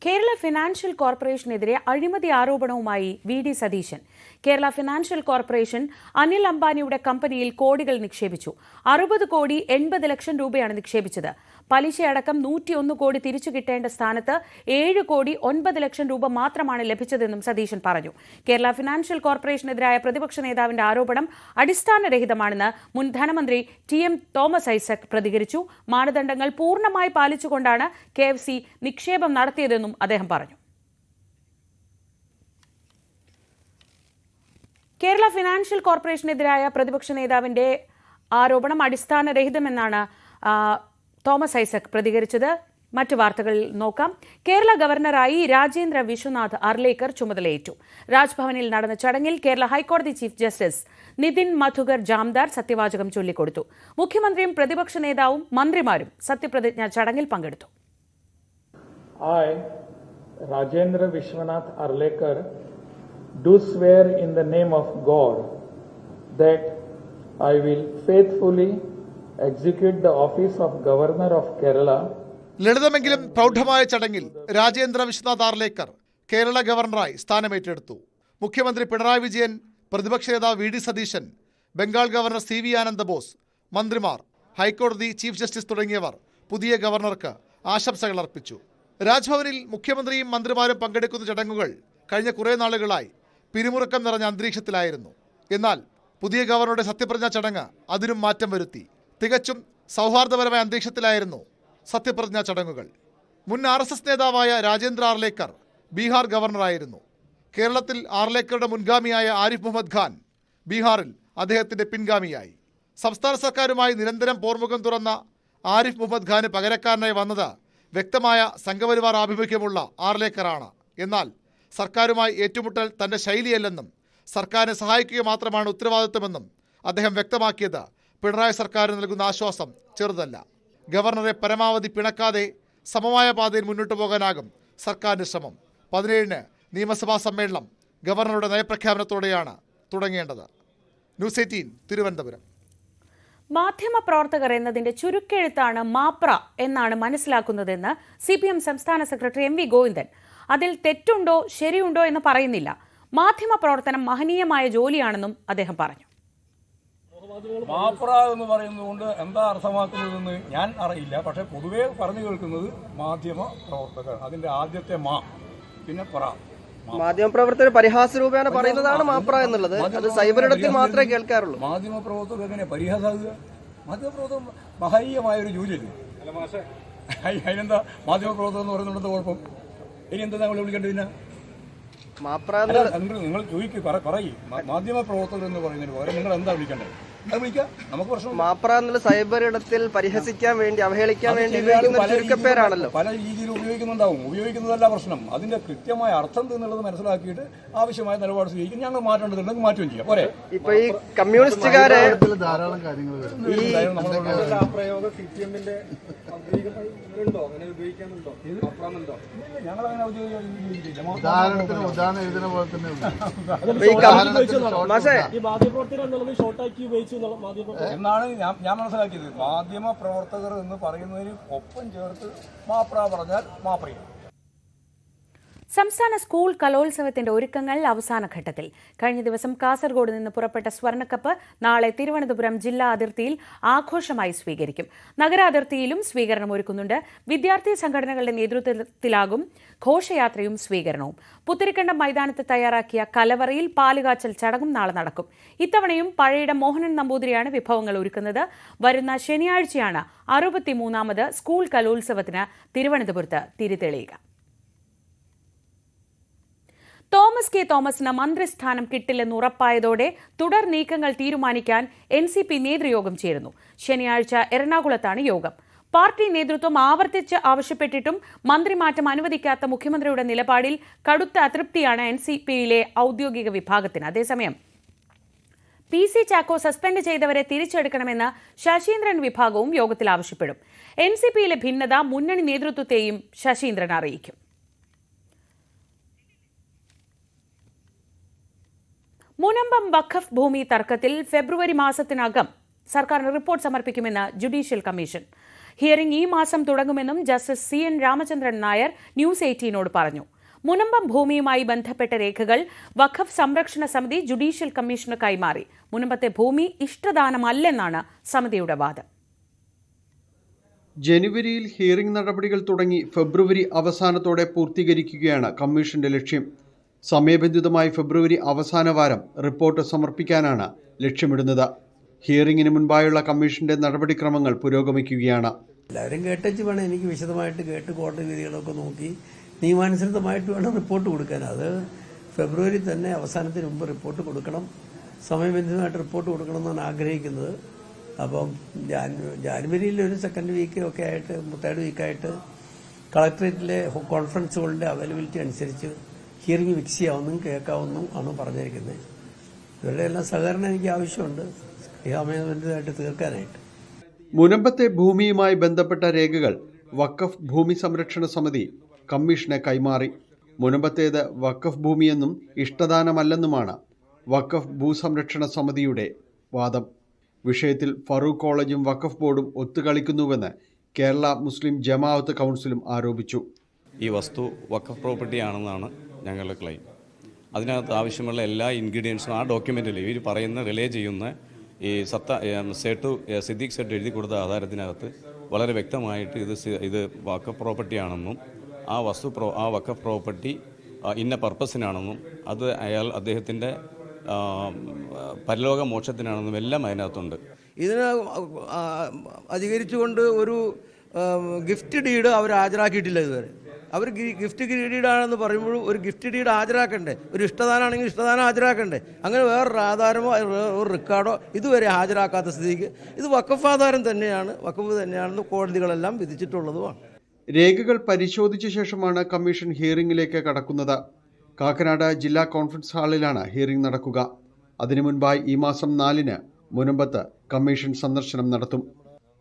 കേരള ഫിനാൻഷ്യൽ കോർപ്പറേഷനെതിരെ അഴിമതി ആരോപണവുമായി VD Satheesan. Kerala financial corporation Anil അംബാനിയുടെ കമ്പനിയിൽ കോടികൾ നിക്ഷേപിച്ചു. 60 കോടി 80 ലക്ഷം രൂപയാണ് നിക്ഷേപിച്ചത്. പലിശയടക്കം 101 കോടി തിരിച്ചു കിട്ടേണ്ട സ്ഥാനത്ത് 7 കോടി 9 ലക്ഷം രൂപ മാത്രമാണ് ലഭിച്ചതെന്നും സതീശൻ പറഞ്ഞു. കേരള ഫിനാൻഷ്യൽ കോർപ്പറേഷനെതിരായ പ്രതിപക്ഷ നേതാവിന്റെ ആരോപണം അടിസ്ഥാനരഹിതമാണെന്ന് മുൻ ധനമന്ത്രി TM തോമസ് ഐസക് പ്രതികരിച്ചു. മാനദണ്ഡങ്ങൾ പൂർണ്ണമായി പാലിച്ചുകൊണ്ടാണ് KFC നിക്ഷേപം നടത്തിയതെന്നും അദ്ദേഹം പറഞ്ഞു. കേരള ഫിനാൻഷ്യൽ കോർപ്പറേഷനെതിരായ പ്രതിപക്ഷ നേതാവിന്റെ ആരോപണം അടിസ്ഥാനരഹിതമെന്നാണ് തോമസ് ഐസക് പ്രതികരിച്ചത്. മറ്റു വാർത്തകൾ നോക്കാം. കേരള ഗവർണറായി രാജേന്ദ്ര വിശ്വനാഥ് അർലേക്കർ ചുമതലയേറ്റു. രാജ്ഭവനിൽ നടന്ന ചടങ്ങിൽ കേരള ഹൈക്കോടതി ചീഫ് ജസ്റ്റിസ് നിതിൻ മധുകർ ജാംദാർ സത്യവാചകം ചൊല്ലിക്കൊടുത്തു. മുഖ്യമന്ത്രിയും പ്രതിപക്ഷ നേതാവും മന്ത്രിമാരും സത്യപ്രതിജ്ഞാ ചടങ്ങിൽ പങ്കെടുത്തു. I, Rajendra Vishwanath Arlekar, do swear in the name of God that I will faithfully execute the office of Governor of Kerala. ലളിതമെങ്കിലും പ്രൗഢമായ ചടങ്ങിൽ രാജേന്ദ്ര വിശ്വനാഥ് ആർലേക്കർ കേരള ഗവർണറായി സ്ഥാനമേറ്റെടുത്തു. മുഖ്യമന്ത്രി പിണറായി വിജയൻ, പ്രതിപക്ഷ നേതാവ് VD Satheesan, Bengal governor CV Ananda Bose, മന്ത്രിമാർ, ഹൈക്കോടതി ചീഫ് ജസ്റ്റിസ് തുടങ്ങിയവർ പുതിയ ഗവർണർക്ക് ആശംസകൾ അർപ്പിച്ചു. രാജ്ഭവനിൽ മുഖ്യമന്ത്രിയും മന്ത്രിമാരും പങ്കെടുക്കുന്ന ചടങ്ങുകൾ കഴിഞ്ഞ കുറേ നാളുകളായി പിരിമുറുക്കം നിറഞ്ഞ അന്തരീക്ഷത്തിലായിരുന്നു. എന്നാൽ പുതിയ ഗവർണറുടെ സത്യപ്രതിജ്ഞാ ചടങ്ങ് അതിനും മാറ്റം വരുത്തി. തികച്ചും സൗഹാർദ്ദപരമായ അന്തരീക്ഷത്തിലായിരുന്നു സത്യപ്രതിജ്ഞാ ചടങ്ങുകൾ. മുൻ RSS നേതാവായ രാജേന്ദ്ര ആർലേക്കർ ബീഹാർ ഗവർണറായിരുന്നു. കേരളത്തിൽ ആർലേക്കറുടെ മുൻഗാമിയായ ആരിഫ് മുഹമ്മദ് ഖാൻ ബീഹാറിൽ അദ്ദേഹത്തിൻ്റെ പിൻഗാമിയായി. സംസ്ഥാന സർക്കാരുമായി നിരന്തരം പോർമുഖം തുറന്ന ആരിഫ് മുഹമ്മദ് ഖാന് പകരക്കാരനായി വന്നത് വ്യക്തമായ സംഘപരിവാർ ആഭിമുഖ്യമുള്ള ആർലേക്കറാണ്. എന്നാൽ സർക്കാരുമായി ഏറ്റുമുട്ടൽ തൻ്റെ ശൈലിയല്ലെന്നും സർക്കാരിനെ സഹായിക്കുക മാത്രമാണ് ഉത്തരവാദിത്വമെന്നും അദ്ദേഹം വ്യക്തമാക്കിയത് പിണറായി സർക്കാരിന് നൽകുന്ന ആശ്വാസം ചെറുതല്ല. ഗവർണറെ പരമാവധി പിണക്കാതെ സമമായ പാതയിൽ മുന്നോട്ട് പോകാനാകും സർക്കാരിന്റെ ശ്രമം. 17-ന് നിയമസഭാ സമ്മേളനം ഗവർണറുടെ നയപ്രഖ്യാപനത്തോടെയാണ് തുടങ്ങേണ്ടത്. ന്യൂസ് 18 തിരുവനന്തപുരം. മാധ്യമപ്രവർത്തകർ എന്നതിന്റെ ചുരുക്കെഴുത്താണ് മാപ്ര എന്നാണ് മനസ്സിലാക്കുന്നതെന്ന് CPM സംസ്ഥാന സെക്രട്ടറി MV ഗോവിന്ദൻ. അതിൽ തെറ്റുണ്ടോ ശരിയുണ്ടോ എന്ന് പറയുന്നില്ല. മാധ്യമപ്രവർത്തനം മഹനീയമായ ജോലിയാണെന്നും അദ്ദേഹം പറഞ്ഞു. മാപ്ര എന്ന് പറയുന്നതുകൊണ്ട് എന്താ അർത്ഥമാക്കുന്നതെന്ന് ഞാൻ അറിയില്ല. പക്ഷെ പൊതുവെ പറഞ്ഞു കേൾക്കുന്നത് മാധ്യമ പ്രവർത്തകർ, അതിന്റെ ആദ്യത്തെ മാ പിന്നെ പ്ര. മാധ്യമപ്രവർത്തകർ പരിഹാസ രൂപേണ പറയുന്നതാണ് മാപ്ര എന്നുള്ളത്. അത് സൈബറിടത്തിൽ മാത്രമേ കേൾക്കാറുള്ളൂ. മാധ്യമപ്രവർത്തകർ എങ്ങനെ പരിഹാസാകുക? മാധ്യമപ്രവർത്തകർ മഹനീയമായ ഒരു ജോലിയല്ലേ. അതിനെന്താ മാധ്യമപ്രവർത്തകർ എന്ന് പറയുന്നത് കുഴപ്പം? ഇനി എന്താ നമ്മൾ വിളിക്കേണ്ടതിന്? നിങ്ങൾ ചോദിക്കും പറയും മാധ്യമപ്രവർത്തകർ എന്ന് പറയുന്നതിന് പകരം നിങ്ങൾ എന്താ വിളിക്കേണ്ടത്? അത് വിളിക്കാം, നമുക്ക് പ്രശ്നം. മാപ്ര എന്നുള്ള സൈബർ ഇടത്തിൽ പരിഹസിക്കാൻ വേണ്ടി, അവഹേളിക്കാൻ വേണ്ടി ഉപയോഗിക്കുന്ന ചുരുക്കപ്പേരാണല്ലോ. പല രീതിയിൽ ഉപയോഗിക്കുന്നുണ്ടാവും. ഉപയോഗിക്കുന്നതല്ല പ്രശ്നം. അതിന്റെ കൃത്യമായ അർത്ഥം എന്നുള്ളത് മനസ്സിലാക്കിയിട്ട് ആവശ്യമായ നിലപാട് സ്വീകരിക്കും. ഞങ്ങൾ മാറ്റേണ്ടതുണ്ടെങ്കിൽ മാറ്റുകയും ചെയ്യാം. പോരെ? ഇപ്പൊ ഈ കമ്മ്യൂണിസ്റ്റുകാരെ ധാരാളം കാര്യങ്ങൾ എന്നാണ് ഞാൻ മനസ്സിലാക്കിയത്. മാധ്യമ പ്രവർത്തകർ എന്ന് പറയുന്നതിന് ഒപ്പം ചേർത്ത് മാപ്ര പറഞ്ഞാൽ മാപ്രിയ. സംസ്ഥാന സ്കൂൾ കലോത്സവത്തിന്റെ ഒരുക്കങ്ങൾ അവസാന ഘട്ടത്തിൽ. കഴിഞ്ഞ ദിവസം കാസർഗോഡ് നിന്ന് പുറപ്പെട്ട സ്വർണ്ണക്കപ്പ് നാളെ തിരുവനന്തപുരം ജില്ലാ അതിർത്തിയിൽ ആഘോഷമായി സ്വീകരിക്കും. നഗരാതിർത്തിയിലും സ്വീകരണം ഒരുക്കുന്നുണ്ട്. വിദ്യാർത്ഥി സംഘടനകളുടെ നേതൃത്വത്തിലാകും ഘോഷയാത്രയും സ്വീകരണവും. പുത്തരിക്കണ്ടം മൈതാനത്ത് തയ്യാറാക്കിയ കലവറയിൽ പാലുകാച്ചൽ ചടങ്ങും നാളെ നടക്കും. ഇത്തവണയും പഴയിടം മോഹനൻ നമ്പൂതിരിയാണ് വിഭവങ്ങൾ ഒരുക്കുന്നത്. വരുന്ന ശനിയാഴ്ചയാണ് 63ാമത് സ്കൂൾ കലോത്സവത്തിന് തിരുവനന്തപുരത്ത് തിരിതെളിയുക. തോമസ് കെ തോമസിന് മന്ത്രിസ്ഥാനം കിട്ടില്ലെന്ന് ഉറപ്പായതോടെ തുടർ നീക്കങ്ങൾ തീരുമാനിക്കാൻ NCP നേതൃയോഗം ചേരുന്നു. ശനിയാഴ്ച എറണാകുളത്താണ് യോഗം. പാർട്ടി നേതൃത്വം ആവർത്തിച്ച് ആവശ്യപ്പെട്ടിട്ടും മന്ത്രിമാറ്റം അനുവദിക്കാത്ത മുഖ്യമന്ത്രിയുടെ നിലപാടിൽ കടുത്ത അതൃപ്തിയാണ് NCPയിലെ ഔദ്യോഗിക വിഭാഗത്തിന്. അതേസമയം PC ചാക്കോ സസ്പെൻഡ് ചെയ്തവരെ തിരിച്ചെടുക്കണമെന്ന് ശശീന്ദ്രൻ വിഭാഗവും യോഗത്തിൽ ആവശ്യപ്പെടും. NCPയിലെ ഭിന്നത മുന്നണി നേതൃത്വത്തെയും ശശീന്ദ്രൻ അറിയിക്കും. മുനമ്പം വഖഫ് ഭൂമി തർക്കത്തിൽ ഫെബ്രുവരി മാസത്തിനകം സർക്കാരിന് റിപ്പോർട്ട് സമർപ്പിക്കുമെന്ന് ജുഡീഷ്യൽ കമ്മീഷൻ. ഹിയറിംഗ് ഈ മാസം തുടങ്ങുമെന്നും justice CN Ramachandran Nair News 18നോട് പറഞ്ഞു. മുനമ്പം ഭൂമിയുമായി ബന്ധപ്പെട്ട രേഖകൾ വഖഫ് സംരക്ഷണ സമിതി ജുഡീഷ്യൽ കമ്മീഷന് കൈമാറി. മുനമ്പത്തെ ഭൂമി ഇഷ്ടദാനമല്ലെന്നാണ് സമിതിയുടെ വാദം. ജനുവരിയിൽ ഹിയറിംഗ് നടപടികൾ തുടങ്ങി ഫെബ്രുവരി അവസാനത്തോടെ പൂർത്തീകരിക്കുകയാണ് കമ്മീഷന്റെ ലക്ഷ്യം. സമയബന്ധിതമായി ഫെബ്രുവരി അവസാന വാരം റിപ്പോർട്ട് സമർപ്പിക്കാനാണ് ലക്ഷ്യമിടുന്നത്. ഹിയറിംഗിന് മുൻപായുള്ള കമ്മീഷന്റെ നടപടിക്രമങ്ങൾ പുരോഗമിക്കുകയാണ്. എല്ലാവരും കേട്ടച്ച് വേണം, എനിക്ക് വിശദമായിട്ട് കേട്ട് കോടതി വിധികളൊക്കെ നോക്കി നിയമാനുസൃതമായിട്ട് വേണം റിപ്പോർട്ട് കൊടുക്കാൻ. അത് ഫെബ്രുവരി തന്നെ അവസാനത്തിന് മുമ്പ് റിപ്പോർട്ട് കൊടുക്കണം, സമയബന്ധിതമായിട്ട് റിപ്പോർട്ട് കൊടുക്കണം എന്നാണ് ആഗ്രഹിക്കുന്നത്. അപ്പം ജാനുവരിയിൽ ഒരു സെക്കൻഡ് വീക്ക് ഒക്കെ ആയിട്ട്, തേർഡ് വീക്കായിട്ട് കളക്ടറേറ്റിലെ കോൺഫറൻസ് ഹോളിന്റെ അവൈലബിലിറ്റി അനുസരിച്ച് ഹിയറിംഗ് ഫിക്സ് ചെയ്യാവുന്നതും കേൾക്കാവുന്നതും ആണ് പറഞ്ഞിരിക്കുന്നത്. ഇവരുടെ എല്ലാം സഹകരണം എനിക്ക് ആവശ്യമുണ്ട് സമയബന്ധിതമായിട്ട് തീർക്കാനായിട്ട്. മുനമ്പത്തെ ഭൂമിയുമായി ബന്ധപ്പെട്ട രേഖകൾ വഖഫ് ഭൂമി സംരക്ഷണ സമിതി കമ്മീഷന് കൈമാറി. മുനമ്പത്തേത് വഖഫ് ഭൂമിയെന്നും ഇഷ്ടദാനമല്ലെന്നുമാണ് വഖഫ് ഭൂസംരക്ഷണ സമിതിയുടെ വാദം. വിഷയത്തിൽ ഫറൂഖ് കോളേജും വഖഫ് ബോർഡും ഒത്തുകളിക്കുന്നുവെന്ന് കേരള മുസ്ലിം ജമാഅത്ത് കൗൺസിലും ആരോപിച്ചു. ഈ വസ്തു വഖഫ് പ്രോപ്പർട്ടി ആണെന്നാണ് ഞങ്ങളുടെ ക്ലെയിം. അതിനകത്ത് ആവശ്യമുള്ള എല്ലാ ഇൻഗ്രീഡിയൻസും ആ ഡോക്യുമെൻറ്റിൽ ഇവർ പറയുന്ന റിലേ ചെയ്യുന്ന ഈ സിദ്ദീഖ് സെട്ട് എഴുതി കൊടുത്ത ആധാരത്തിനകത്ത് വളരെ വ്യക്തമായിട്ട് ഇത് വഖഫ് പ്രോപ്പർട്ടി ആണെന്നും ആ വഖഫ് പ്രോപ്പർട്ടി ഇന്ന പർപ്പസിനാണെന്നും അത് അദ്ദേഹത്തിൻ്റെ പരലോക മോക്ഷത്തിനാണെന്നും എല്ലാം അതിനകത്തുണ്ട്. ഇതിന് അധികരിച്ചുകൊണ്ട് ഒരു ഗിഫ്റ്റ് ഡീഡ് അവർ ഹാജരാക്കിയിട്ടില്ല ഇതുവരെ. അവർ ഗിഫ്റ്റ് ഡീഡാണെന്ന് പറയുമ്പോൾ ഒരു ഗിഫ്റ്റ് ഡീഡ് ഹാജരാക്കണ്ടേ? ഒരു ഇഷ്ടദാനമാണെങ്കിൽ ഇഷ്ടദാനം ഹാജരാക്കണ്ടേ? അങ്ങനെ വേറൊരു ആധാരമോ ഒരു റെക്കോർഡോ ഇതുവരെ ഹാജരാക്കാത്ത സ്ഥിതിക്ക് ഇത് വഖഫ് ആധാരം തന്നെയാണ്, വഖഫ് തന്നെയാണെന്ന് കോടതികളെല്ലാം വിധിച്ചിട്ടുള്ളതുമാണ്. രേഖകൾ പരിശോധിച്ച ശേഷമാണ് കമ്മീഷൻ ഹിയറിംഗിലേക്ക് കടക്കുന്നത്. കാക്കനാട് ജില്ലാ കോൺഫറൻസ് ഹാളിലാണ് ഹിയറിംഗ് നടക്കുക. അതിനു മുൻപായി ഈ മാസം 4-ന് മുനമ്പത്ത് കമ്മീഷൻ സന്ദർശനം നടത്തും.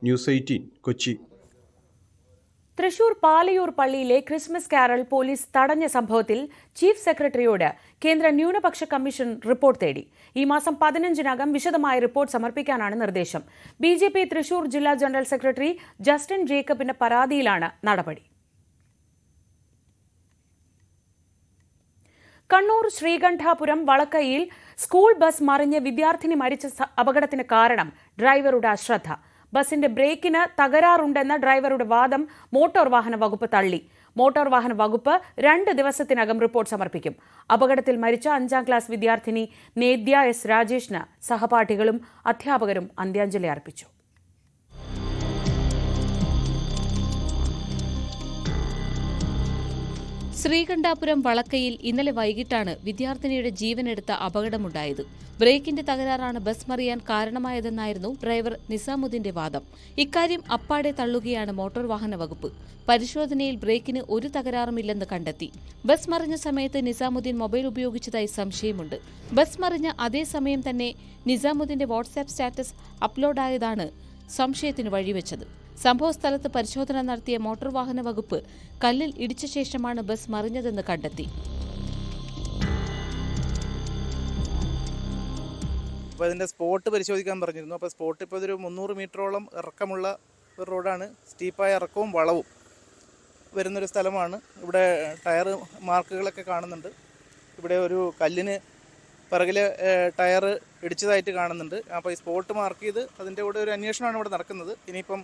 ന്യൂസ് 18 കൊച്ചി. തൃശൂർ പാലയൂർ പള്ളിയിലെ ക്രിസ്മസ് കാരൽ പോലീസ് തടഞ്ഞ സംഭവത്തിൽ ചീഫ് സെക്രട്ടറിയോട് കേന്ദ്ര ന്യൂനപക്ഷ കമ്മീഷൻ റിപ്പോർട്ട് തേടി. ഈ മാസം 15-നകം വിശദമായ റിപ്പോർട്ട് സമർപ്പിക്കാനാണ് നിർദ്ദേശം. BJP തൃശൂർ ജില്ലാ ജനറൽ സെക്രട്ടറി ജസ്റ്റിൻ ജേക്കബിന്റെ പരാതിയിലാണ് നടപടി. കണ്ണൂർ ശ്രീകണ്ഠാപുരം വളക്കയിൽ സ്കൂൾ ബസ് മറിഞ്ഞ് വിദ്യാർത്ഥിനി മരിച്ച അപകടത്തിന് കാരണം ഡ്രൈവറുടെ അശ്രദ്ധ. ബസിന്റെ ബ്രേക്കിന് തകരാറുണ്ടെന്ന ഡ്രൈവറുടെ വാദം മോട്ടോർ വാഹന വകുപ്പ് തള്ളി. മോട്ടോർ വാഹന വകുപ്പ് 2 ദിവസത്തിനകം റിപ്പോർട്ട് സമർപ്പിക്കും. അപകടത്തിൽ മരിച്ച 5ാം ക്ലാസ് വിദ്യാർത്ഥിനി നേദ്യ S. രാജേഷിന് സഹപാഠികളും അധ്യാപകരും അന്ത്യാഞ്ജലി അർപ്പിച്ചു. ശ്രീകണ്ഠാപുരം വളക്കയിൽ ഇന്നലെ വൈകിട്ടാണ് വിദ്യാർത്ഥിനിയുടെ ജീവനെടുത്ത അപകടമുണ്ടായത്. ബ്രേക്കിന്റെ തകരാറാണ് ബസ് മറിയാൻ കാരണമായതെന്നായിരുന്നു ഡ്രൈവർ നിസാമുദ്ദീന്റെ വാദം. ഇക്കാര്യം അപ്പാടെ തള്ളുകയാണ് മോട്ടോർ വാഹന വകുപ്പ്. പരിശോധനയിൽ ബ്രേക്കിന് ഒരു തകരാറുമില്ലെന്ന് കണ്ടെത്തി. ബസ് മറിഞ്ഞ സമയത്ത് നിസാമുദ്ദീൻ മൊബൈൽ ഉപയോഗിച്ചതായി സംശയമുണ്ട്. ബസ് മറിഞ്ഞ അതേ സമയം തന്നെ നിസാമുദ്ദീന്റെ വാട്സാപ്പ് സ്റ്റാറ്റസ് അപ്ലോഡായതാണ് സംശയത്തിന് വഴിവെച്ചത്. സംഭവസ്ഥലത്ത് പരിശോധന നടത്തിയ മോട്ടോർ വാഹന വകുപ്പ് കല്ലിൽ ഇടിച്ച ശേഷമാണ് ബസ് മറിഞ്ഞതെന്ന് കണ്ടെത്തി. അപ്പോൾ ഇതിൻ്റെ സ്പോട്ട് പരിശോധിക്കാൻ പറഞ്ഞിരുന്നു. അപ്പോൾ സ്പോട്ട് ഇപ്പോൾ ഇതൊരു 300 മീറ്ററോളം ഇറക്കമുള്ള ഒരു റോഡാണ്. സ്റ്റീപ്പായ ഇറക്കവും വളവും വരുന്നൊരു സ്ഥലമാണ്. ഇവിടെ ടയർ മാർക്കുകളൊക്കെ കാണുന്നുണ്ട്. ഇവിടെ ഒരു കല്ലിന് പിറകിൽ ടയർ ഇടിച്ചതായിട്ട് കാണുന്നുണ്ട്. അപ്പോൾ ഈ സ്പോട്ട് മാർക്ക് ചെയ്ത് അതിൻ്റെ കൂടെ ഒരു അന്വേഷണമാണ് ഇവിടെ നടക്കുന്നത്. ഇനിയിപ്പം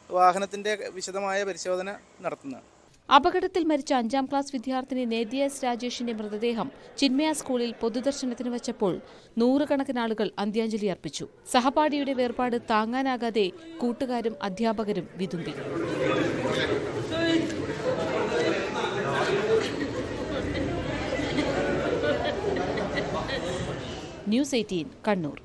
വാഹനത്തിന്റെ വിശദമായ പരിശോധന നടത്തുന്നതാണ്. അപകടത്തിൽ മരിച്ച 5ാം ക്ലാസ് വിദ്യാർത്ഥിനി നേദ്യ S. രാജേഷിന്റെ മൃതദേഹം ചിന്മയ സ്കൂളിൽ പൊതുദർശനത്തിന് വച്ചപ്പോൾ 100 കണക്കിന് ആളുകൾ അന്ത്യാഞ്ജലി അർപ്പിച്ചു. സഹപാഠിയുടെ വേർപാട് താങ്ങാനാകാതെ കൂട്ടുകാരും അധ്യാപകരും വിതുമ്പി. ന്യൂസ് 18 കണ്ണൂർ.